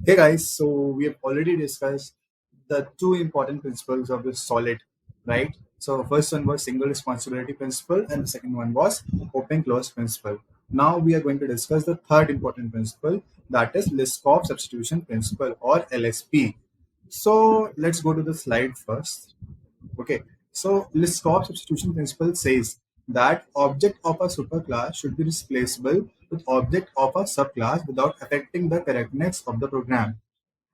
Hey guys, so we have already discussed the two important principles of this solid, right? So first one was single responsibility principle and the second one was open close principle. Now we are going to discuss the third important principle, that is Liskov substitution principle or LSP. So let's go to the slide first. Okay, so Liskov substitution principle says that object of a superclass should be replaceable with object of a subclass without affecting the correctness of the program.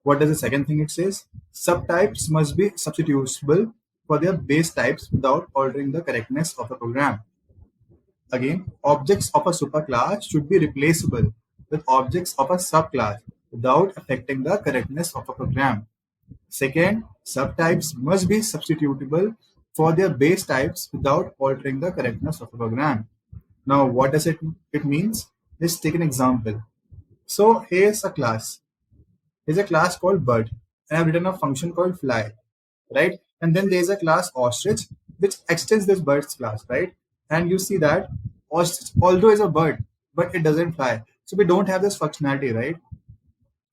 What does the second thing it says? Subtypes must be substitutable for their base types without altering the correctness of the program. Again, objects of a superclass should be replaceable with objects of a subclass without affecting the correctness of a program. Second, subtypes must be substitutable for their base types without altering the correctness of a program. Now, what does it means? Let's take an example. So here's a class. There's a class called bird, and I've written a function called fly, right? And then there's a class ostrich, which extends this bird's class, right? And you see that ostrich, although is a bird, but it doesn't fly. So we don't have this functionality, right?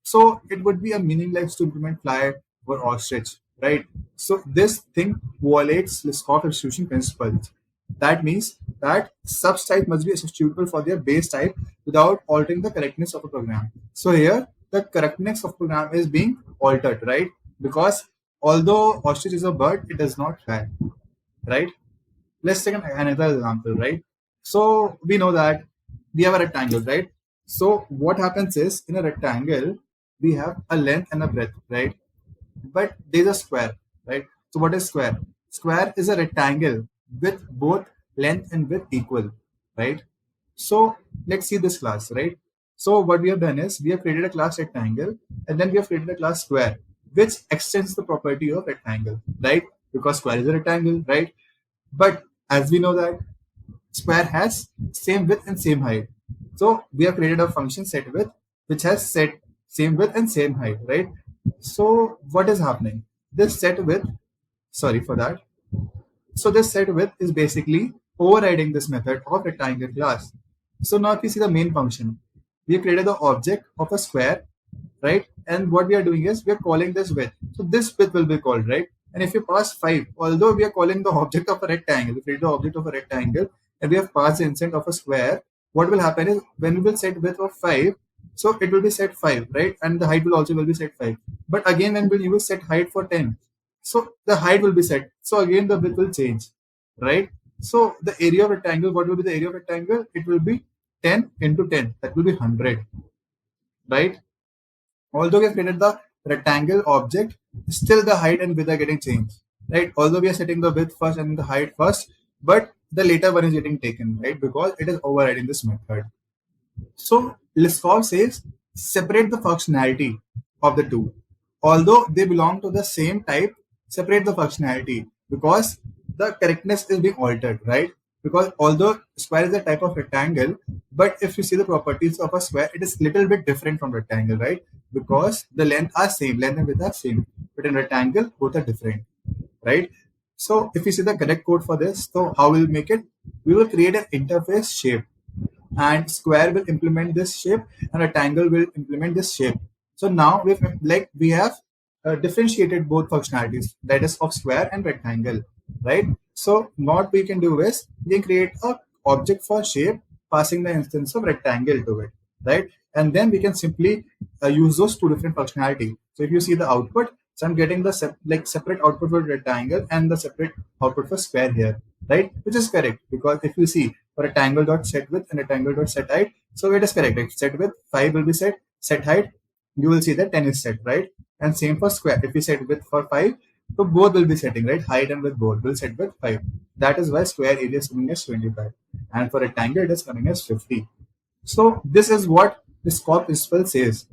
So it would be a meaningless to implement fly or ostrich, right? So this thing violates Liskov substitution principles. That means that subtype must be substitutable for their base type without altering the correctness of a program. So here the correctness of program is being altered, right? Because although ostrich is a bird, it does not fly, right? Let's take another example, right? So we know that we have a rectangle, right? So what happens is in a rectangle, we have a length and a breadth, right? But there's a square, right? So what is square? Square is a rectangle with both length and width equal, right? So let's see this class, right? So what we have done is we have created a class rectangle and then we have created a class square, which extends the property of rectangle, right? Because square is a rectangle, right? But as we know that square has same width and same height. So we have created a function set width which has set same width and same height, right? So what is happening? This set width, sorry for that. So this set width is basically overriding this method of rectangle class. So now if you see the main function, we have created the object of a square, right? And what we are doing is we are calling this width. So this width will be called, right? And if you pass 5, although we are calling the object of a rectangle, we create the object of a rectangle and we have passed the instant of a square, what will happen is when we will set width of 5, so it will be set 5, right? And the height will also will be set 5. But again, when you will set height for 10, so the height will be set. So again, the width will change, right? So the area of rectangle, what will be the area of rectangle? It will be 10 into 10. That will be 100, right? Although we have created the rectangle object, still the height and width are getting changed, right? Although we are setting the width first and the height first, but the later one is getting taken, right? Because it is overriding this method. So Liskov says separate the functionality of the two. Although they belong to the same type, separate the functionality because the correctness is being altered, right? Because although square is a type of rectangle, but if you see the properties of a square, it is little bit different from rectangle, right? Because the length are same, length and width are same, but in rectangle both are different, right? So if you see the correct code for this, so how we'll make it? We will create an interface shape and square will implement this shape and rectangle will implement this shape. So now we have differentiated both functionalities, that is of square and rectangle, right? So what we can do is we can create a object for shape passing the instance of rectangle to it, right? And then we can simply use those two different functionality. So if you see the output, so I'm getting the separate output for rectangle and the separate output for square here, right? Which is correct because if you see for rectangle dot set width and rectangle dot set height, so it is correct. If set width 5 will be set height, you will see that 10 is set, right? And same for square. If we set width for 5, so both will be setting, right? Height and width both will set with 5. That is why square area is coming as 25. And for rectangle, it is coming as 50. So this is what this core principle says.